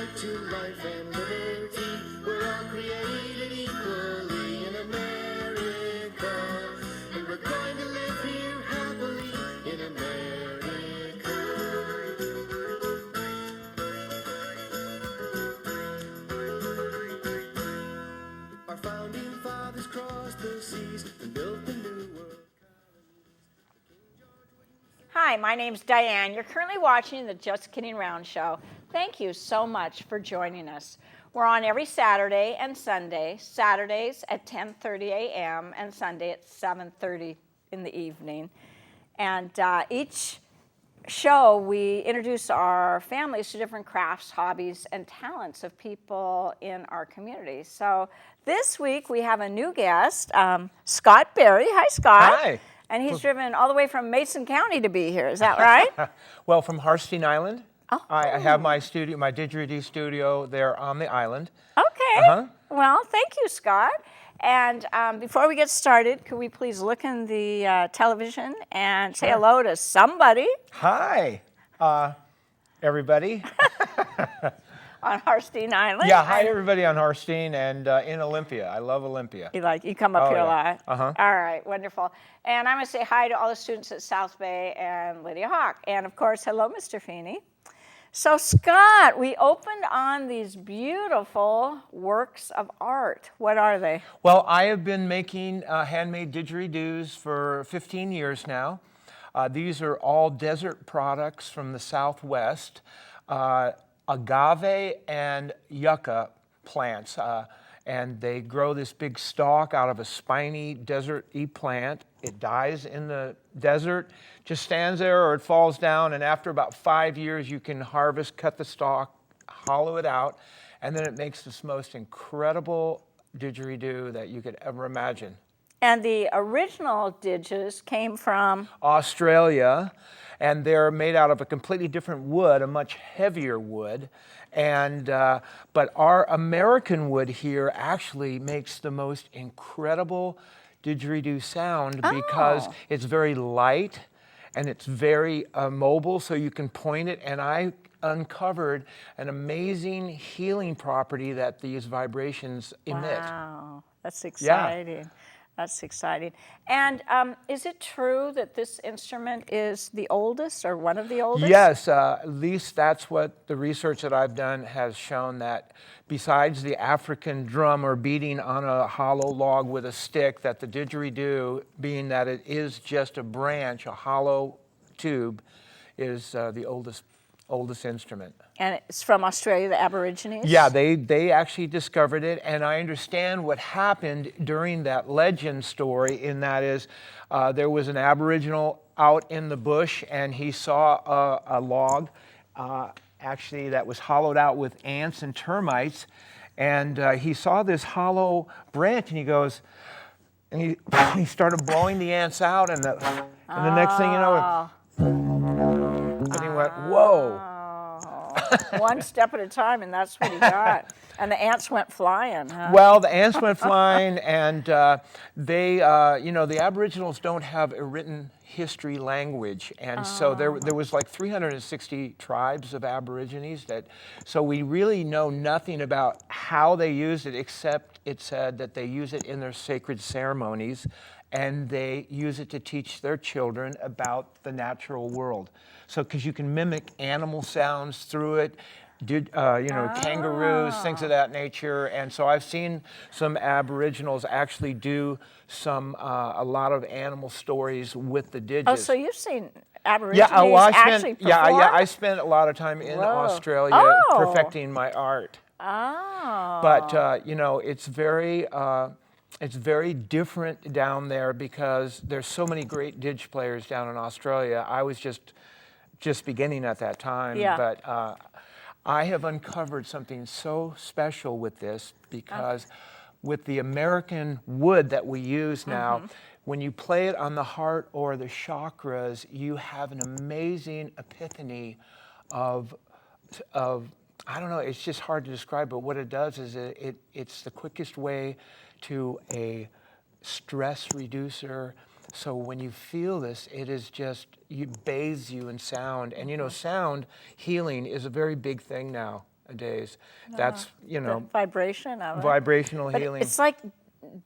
right to life and liberty. We're all created equally in America, and we're going to live here happily in America. Our founding fathers crossed the seas and built the new world. Hi, my name's Diane. You're currently watching the Just Kidding Round Show. Thank you so much for joining us. We're on every Saturday and Sunday, Saturdays at 10:30 a.m. and Sunday at 7:30 in the evening. And each show, we introduce our families to different crafts, hobbies, and talents of people in our community. So this week we have a new guest, Scott Berry. Hi, Scott. Hi. And he's driven all the way from Mason County to be here. Is that right? Well, from Harstein Island. Oh. I have my studio, my didgeridoo studio there on the island. Okay. Well, thank you, Scott. And before we get started, could we please look in the television and say hello to somebody Hi, everybody. on Harstein Island? Yeah, hi everybody on Harstein and in Olympia. I love Olympia. You come up here a lot. Uh-huh. All right, wonderful. And I'm going to say hi to all the students at South Bay and Lydia Hawk. And of course, hello, Mr. Feeney. So Scott, we opened on these beautiful works of art. What are they? Well, I have been making handmade didgeridoos for 15 years now. These are all desert products from the Southwest. Agave and yucca plants, and they grow this big stalk out of a spiny desert-y plant. It dies in the desert, just stands there, or it falls down, and after about 5 years you can harvest, cut the stalk, hollow it out, and then it makes this most incredible didgeridoo that you could ever imagine. And the original didges came from? Australia, and they're made out of a completely different wood, a much heavier wood. And but our American wood here actually makes the most incredible didgeridoo sound because it's very light and it's very mobile, so you can point it. And I uncovered an amazing healing property that these vibrations emit. Wow, that's exciting. Yeah. That's exciting. And is it true that this instrument is the oldest or one of the oldest? Yes, at least that's what the research that I've done has shown, that besides the African drum or beating on a hollow log with a stick, that the didgeridoo, being that it is just a branch, a hollow tube, is the oldest instrument. And it's from Australia, the Aborigines? Yeah, they actually discovered it, and I understand what happened during that legend story, in that is there was an Aboriginal out in the bush, and he saw a log actually that was hollowed out with ants and termites, and he saw this hollow branch, and he goes, and he started blowing the ants out, and the next thing you know, and he went, whoa. One step at a time, and that's what he got. And the ants went flying, huh? Well, the ants went flying, and they, the Aboriginals don't have a written history language, and so there was like 360 tribes of Aborigines so we really know nothing about how they used it, except it said that they use it in their sacred ceremonies, and they use it to teach their children about the natural world. So, because you can mimic animal sounds through it, kangaroos, things of that nature. And so I've seen some Aboriginals actually do a lot of animal stories with the didges. Oh, so you've seen Aborigines actually perform? Yeah, I spent a lot of time in Australia perfecting my art. Oh. But, it's very different down there because there's so many great didge players down in Australia. I was just beginning at that time, but I have uncovered something so special with this, because with the American wood that we use now, when you play it on the heart or the chakras, you have an amazing epiphany of I don't know, it's just hard to describe, but what it does is it's the quickest way to a stress reducer. So when you feel this, it is just, it bathes you in sound. And sound healing is a very big thing now. days. That's, you know, the vibration of it. vibrational But healing. it's like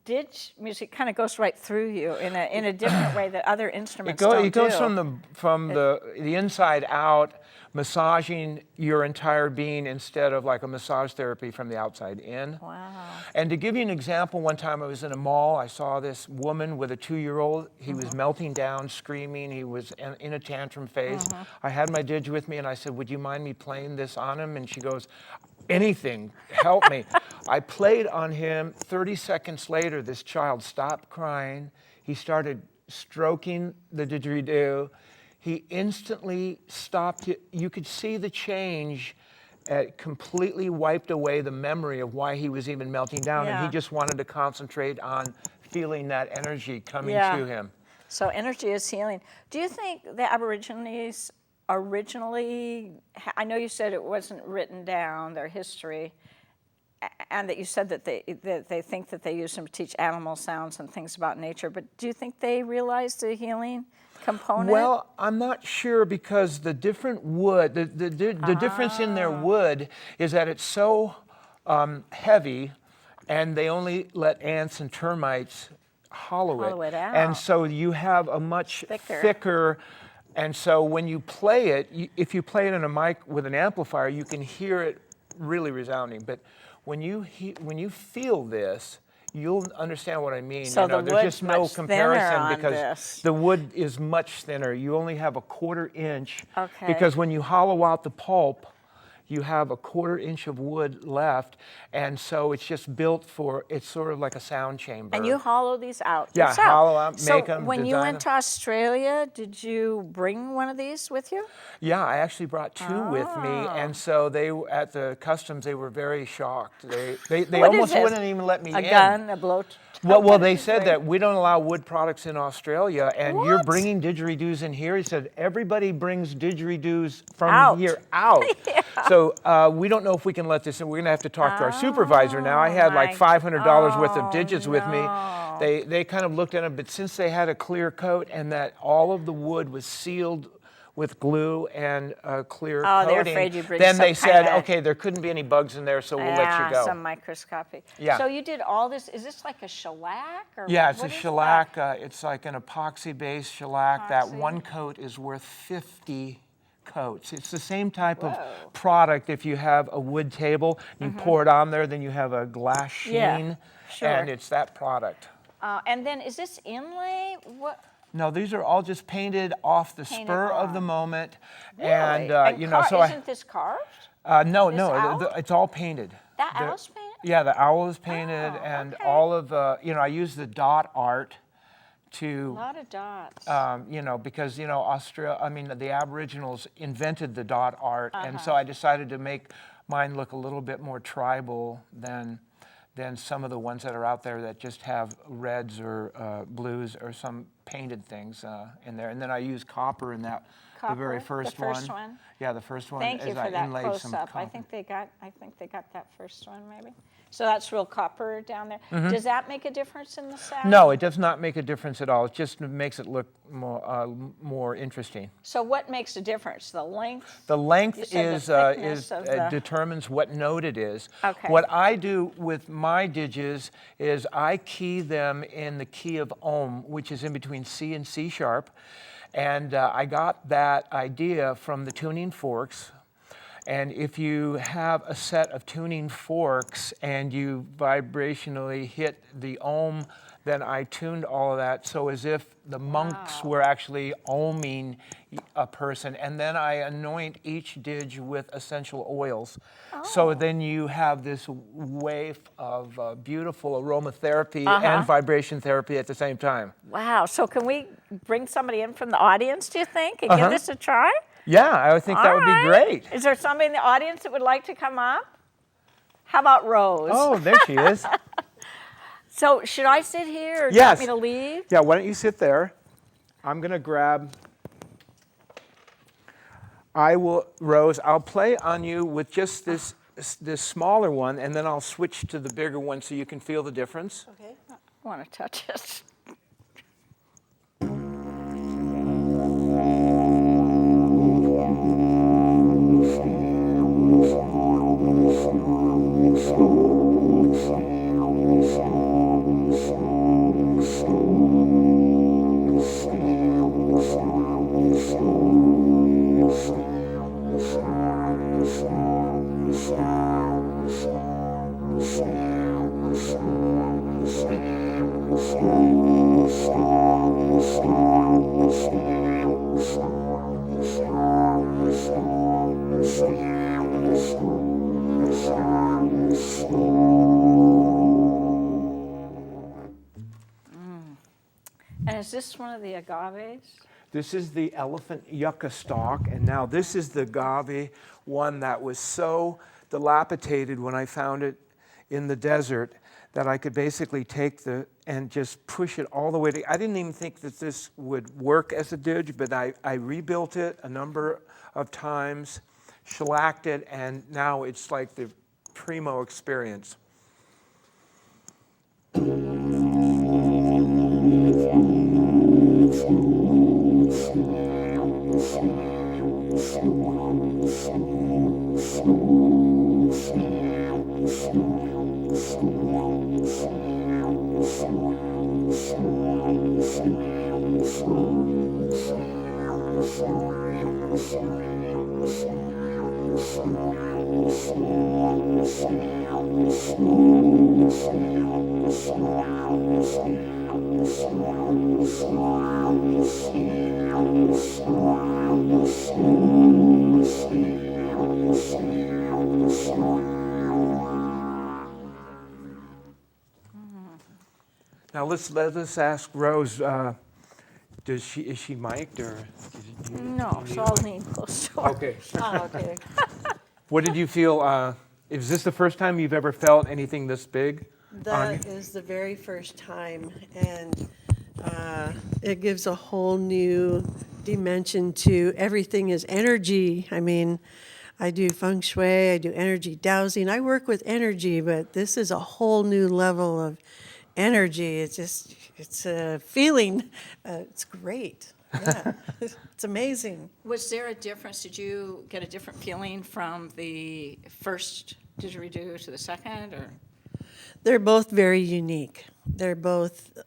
didge music kind of goes right through you in a different way that other instruments don't It goes do. from the inside out, massaging your entire being instead of like a massage therapy from the outside in. Wow. And to give you an example, one time I was in a mall, I saw this woman with a 2-year-old. He was melting down, screaming. He was in a tantrum phase. I had my didge with me and I said, would you mind me playing this on him? And she goes, anything, help me. I played on him. 30 seconds later, this child stopped crying. He started stroking the didgeridoo. He instantly stopped. You could see the change. Completely wiped away the memory of why he was even melting down. And he just wanted to concentrate on feeling that energy coming to him. So energy is healing. Do you think the Aborigines originally, I know you said it wasn't written down, their history, and that you said that they think that they use them to teach animal sounds and things about nature, but do you think they realized the healing component? Well, I'm not sure because the different wood, the difference in their wood is that it's so heavy and they only let ants and termites hollow it out. And so you have a much thicker. And so when you play it, if you play it in a mic with an amplifier, you can hear it really resounding. But when you feel this, you'll understand what I mean. So there's just no comparison because this. the wood is much thinner. You only have a 1/4 inch. Okay. Because when you hollow out the pulp, you have a 1/4 inch of wood left, and so it's just built for, it's sort of like a sound chamber. And you hollow these out Yeah, yourself. hollow out, make So them, when you design went to Australia, did you bring one of these with you? Yeah, I actually brought 2 with me, and so they at the customs they were very shocked. They What almost is this? wouldn't even let me A in. gun, a blow. Well, they said that we don't allow wood products in Australia, and you're What? bringing didgeridoos in here. He said everybody brings didgeridoos from Out. here out. So we don't know if we can let this in. We're going to have to talk to our supervisor now. I had like $500 worth of digits with me. They kind of looked at them, but since they had a clear coat and that all of the wood was sealed with glue and a clear coating, they're afraid you bring then some they said, kind of- okay, there couldn't be any bugs in there, so we'll let you go. Some microscopic. Yeah. So you did all this. Is this like a shellac? Or Yeah, it's what a is shellac. that? It's like an epoxy-based shellac. That Epoxy. one coat is worth 50 coats. It's the same type of product. If you have a wood table, you pour it on there, then you have a glass sheen, Yeah, sure. and it's that product. And then is this inlay? What? No, these are all just painted off the spur of the moment, Really? and you know, so isn't this carved? no, owl? it's all painted. That owl's painted? Yeah, the owl is painted, Oh, and okay. all of you know, I use the dot art to. A lot of dots. You know, because, you know, the Aboriginals invented the dot art, and so I decided to make mine look a little bit more tribal than some of the ones that are out there that just have reds or blues or some painted things in there. And then I use copper in that, the very first one. The first one? Yeah, the first one. Thank you is for I that inlaid some close-up. I copper. think they got that first one maybe. So that's real copper down there. Mm-hmm. Does that make a difference in the sound? No, it does not make a difference at all. It just makes it look more interesting. So what makes a difference? The length? The You length said the thickness of the- determines what note it is. Okay. What I do with my didges is I key them in the key of Ohm, which is in between C and C sharp. And I got that idea from the tuning forks. And if you have a set of tuning forks and you vibrationally hit the Ohm, then I tuned all of that so as if the monks were actually ohming a person. And then I anoint each didge with essential oils. So then you have this wave of beautiful aromatherapy and vibration therapy at the same time. Wow. So can we bring somebody in from the audience, do you think, and give this a try? Yeah, I would think that would be great. Is there somebody in the audience that would like to come up? How about Rose? Oh, there she is. So should I sit here or do you want me to leave? Yeah, why don't you sit there? I'm going to grab. Rose, I'll play on you with just this smaller one, and then I'll switch to the bigger one so you can feel the difference. Okay. I want to touch it. And is this one of the agaves? This is the elephant yucca stalk, and now this is the agave one that was so dilapidated when I found it in the desert that I could basically take and just push it all the way to. I didn't even think that this would work as a didge, but I rebuilt it a number of times, shellacked it, and now it's like the primo experience. Now let us ask Rose. Is she mic'd or? No, so I'll lean close to her. Okay. Oh, okay. What did you feel? Is this the first time you've ever felt anything this big? That is the very first time, and it gives a whole new dimension to everything is energy. I mean, I do feng shui, I do energy dowsing. I work with energy, but this is a whole new level of energy. It's a feeling. It's great. Yeah, it's amazing. Was there a difference? Did you get a different feeling from the first didgeridoo to the second, or? They're both very unique. They're both,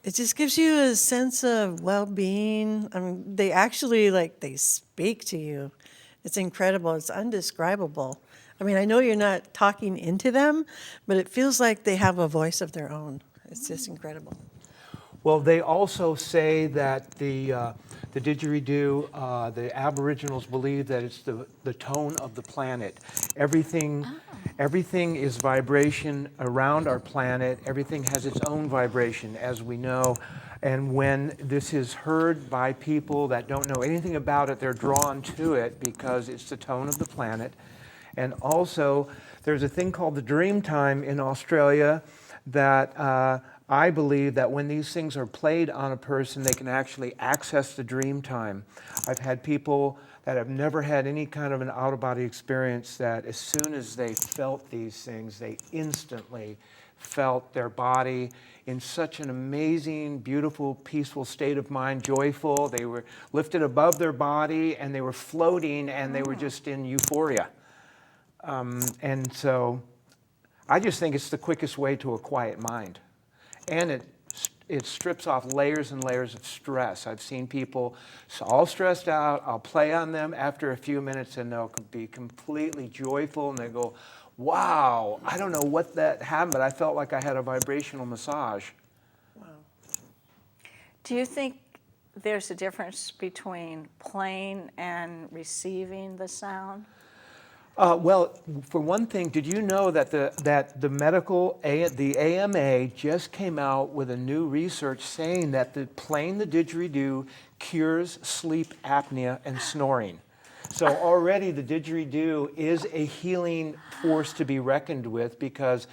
it just gives you a sense of well-being. I mean, they actually, they speak to you. It's incredible. It's undescribable. I mean, I know you're not talking into them, but it feels like they have a voice of their own. It's just incredible. Well, they also say that the didgeridoo, the Aboriginals believe that it's the tone of the planet. Everything is vibration around our planet. Everything has its own vibration, as we know. And when this is heard by people that don't know anything about it, they're drawn to it because it's the tone of the planet. And also, there's a thing called the dream time in Australia that I believe that when these things are played on a person, they can actually access the dream time. I've had people that have never had any kind of an out-of-body experience that as soon as they felt these things, they instantly felt their body in such an amazing, beautiful, peaceful state of mind, joyful. They were lifted above their body and they were floating and they were just in euphoria. And so I just think it's the quickest way to a quiet mind. And it strips off layers and layers of stress. I've seen people all stressed out. I'll play on them after a few minutes and they'll be completely joyful and they go, wow, I don't know what that happened, but I felt like I had a vibrational massage. Wow. Do you think there's a difference between playing and receiving the sound? Well, for one thing, did you know that the AMA just came out with a new research saying that playing the didgeridoo cures sleep apnea and snoring? So already the didgeridoo is a healing force to be reckoned with because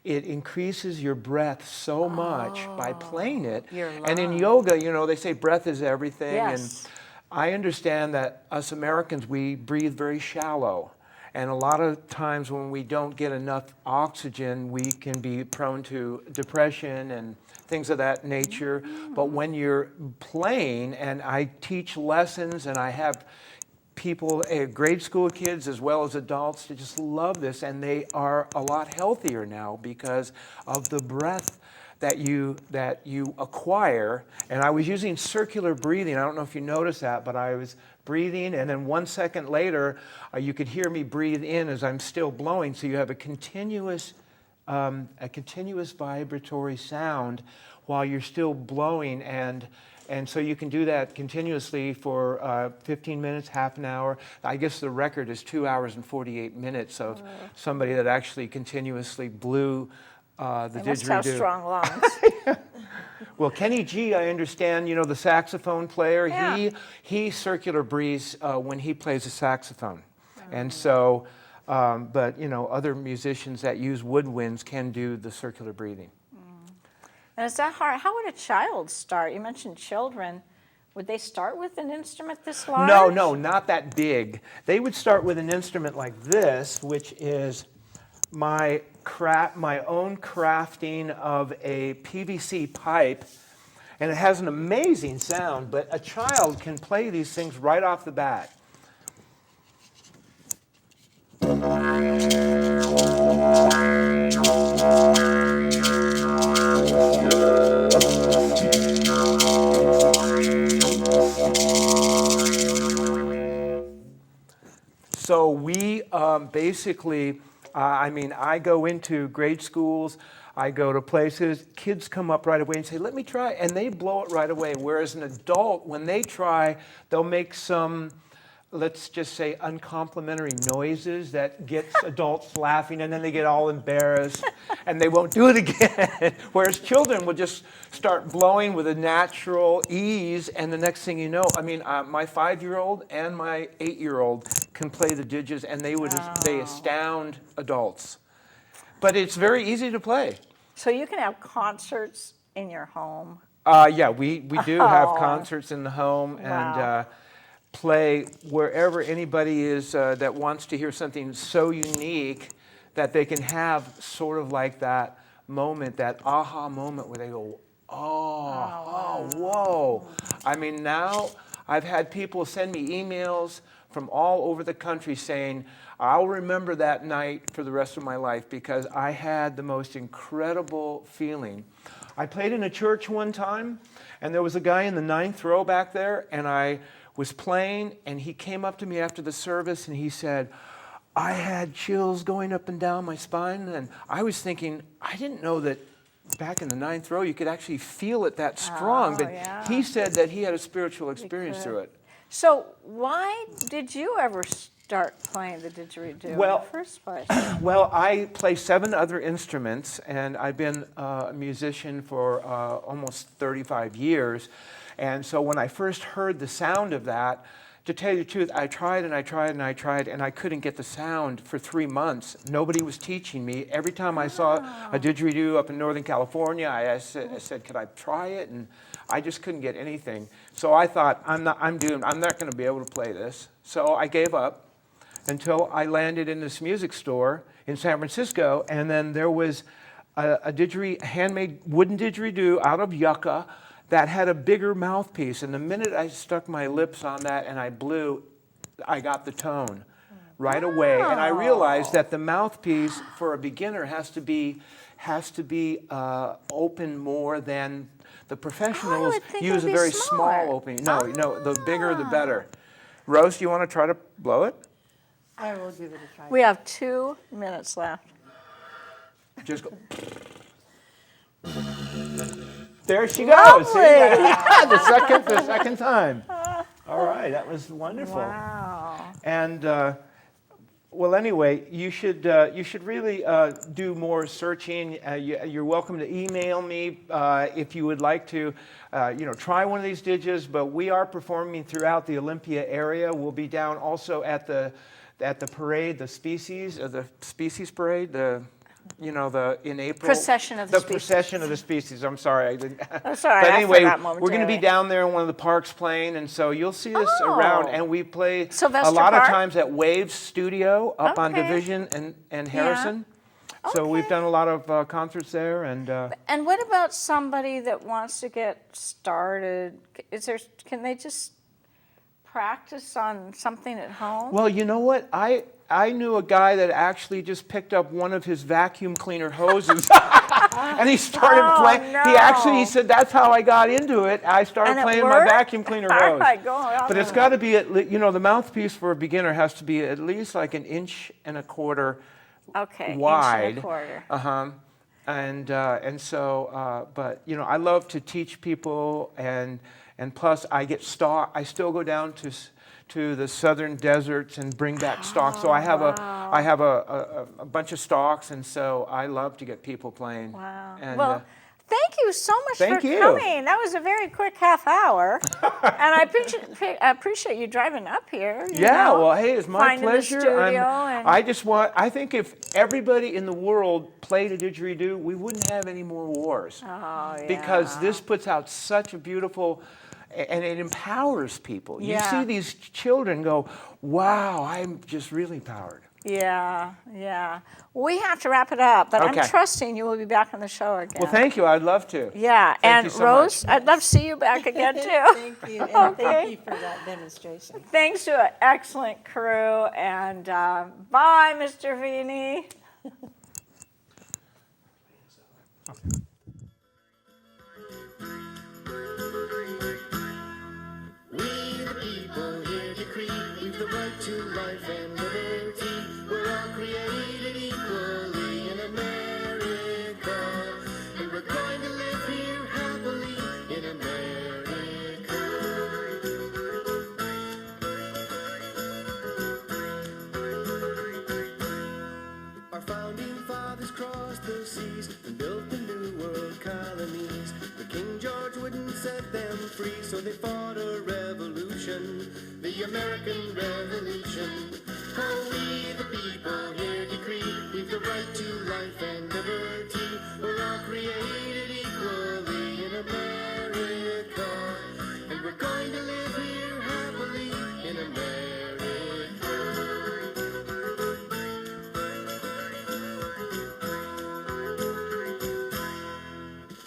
it increases your breath so much by playing it. And in yoga, they say breath is everything. Yes. And I understand that us Americans, we breathe very shallow. And a lot of times when we don't get enough oxygen, we can be prone to depression and things of that nature. But when you're playing, and I teach lessons, and I have people, grade school kids as well as adults, to just love this, and they are a lot healthier now because of the breath that you acquire, and I was using circular breathing. I don't know if you noticed that, but I was breathing, and then 1 second later, you could hear me breathe in as I'm still blowing. So you have a continuous vibratory sound while you're still blowing, and so you can do that continuously for 15 minutes, half an hour. I guess the record is 2 hours and 48 minutes of somebody that actually continuously blew the didgeridoo. They must have strong lungs. Well, Kenny G, I understand, the saxophone player, Yeah. he circular breathes when he plays a saxophone. And so, but, other musicians that use woodwinds can do the circular breathing. And is that hard? How would a child start? You mentioned children. Would they start with an instrument this large? No, not that big. They would start with an instrument like this, which is my own crafting of a PVC pipe, and it has an amazing sound, but a child can play these things right off the bat. So we basically, I go into grade schools, I go to places, kids come up right away and say, let me try, and they blow it right away. Whereas an adult, when they try, they'll make some, let's just say, uncomplimentary noises that gets adults laughing, and then they get all embarrassed, and they won't do it again. Whereas children will just start blowing with a natural ease, and the next thing you know, my 5-year-old and my 8-year-old can play the didges, and they astound adults. But it's very easy to play. So you can have concerts in your home. Yeah, we do have concerts in the home, Wow. and play wherever anybody is that wants to hear something so unique that they can have sort of like that moment, that aha moment where they go, whoa. Now I've had people send me emails from all over the country saying, I'll remember that night for the rest of my life because I had the most incredible feeling. I played in a church one time, and there was a guy in the 9th row back there, and I was playing, and he came up to me after the service, and he said, I had chills going up and down my spine, and I was thinking, I didn't know that back in the 9th row you could actually feel it that strong, but he said that he had a spiritual experience through it. So why did you ever start playing the didgeridoo in the first place? Well, I play 7 other instruments, and I've been a musician for almost 35 years. And so when I first heard the sound of that, to tell you the truth, I tried, and I couldn't get the sound for 3 months. Nobody was teaching me. Every time I saw a didgeridoo up in Northern California, I said, could I try it? And I just couldn't get anything. So I thought, I'm not going to be able to play this. So I gave up until I landed in this music store in San Francisco, and then there was a handmade wooden didgeridoo out of yucca that had a bigger mouthpiece. And the minute I stuck my lips on that and I blew, I got the tone right away. And I realized that the mouthpiece for a beginner has to be open more than the professionals use a very small opening. No, the bigger the better. Rose, do you want to try to blow it? I will give it a try. We have 2 minutes left. Just go. There she goes. See? the second time. All right, that was wonderful. Wow. And well, anyway, you should really do more searching. You're welcome to email me if you would like to, try one of these didges. But we are performing throughout the Olympia area. We'll be down also at the parade, the species parade, in April. Procession of the Species. Procession of the Species. I'm sorry. That's all right. But anyway, I forgot we're going to be momentarily. down there in one of the parks playing, and so you'll see us around. And we play Sylvester a lot Park? of times at Waves Studio up on Okay. Division and Harrison. So Okay. we've done a lot of concerts there, and And what about somebody that wants to get started? Can they just practice on something at home? well, you know what? I knew a guy that actually just picked up one of his vacuum cleaner hoses And he started playing. no. He actually said, that's how I got into it. I started And it playing my worked? vacuum cleaner All rose. right, go on. But it's got to be, the mouthpiece for a beginner has to be at least like 1.25 inches Okay, wide. 1.25 Uh-huh. And so, but I love to teach people, and plus I get stock. I still go down to the southern deserts and bring back stock. So I have a bunch of stocks, and so I love to get people playing. Wow. And, Well, thank you so much for thank you. coming. That was a very quick half hour. And I appreciate you driving up here. you yeah, know, well, hey, it's my finding the pleasure. studio and- I think if everybody in the world played a didgeridoo, we wouldn't have any more wars. Oh, yeah. Because this puts out such a beautiful, and it empowers people. You Yeah. see these children go, wow, I'm just really powered. Yeah, yeah. We have to wrap it up, but Okay. I'm trusting you will be back on the show again. Well, thank you. I'd love to. Yeah, Thank and you so Rose, much. I'd love to see you back again too. Thank you, and Okay. thank you for that demonstration. Thanks to an excellent crew, and bye, Mr. Vini. We the people here decree we've the right to life and liberty. We're all created equally in America, and we're going to live here happily in America. Our founding fathers crossed the seas and built the new world colonies. But King George wouldn't set them free, so they fought a revolution, the American Revolution. Oh, we the people here decree we've the right to life and liberty. We're all created equally in America, and we're going to live here happily in America.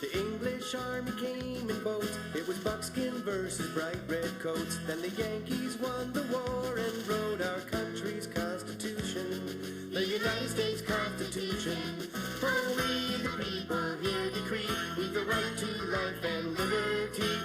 The English army came in boats. It was buckskin versus bright red coats. Then the Yankees won the war and wrote our country's constitution, the United States Constitution. Oh, we the people here decree we've the right to life and liberty.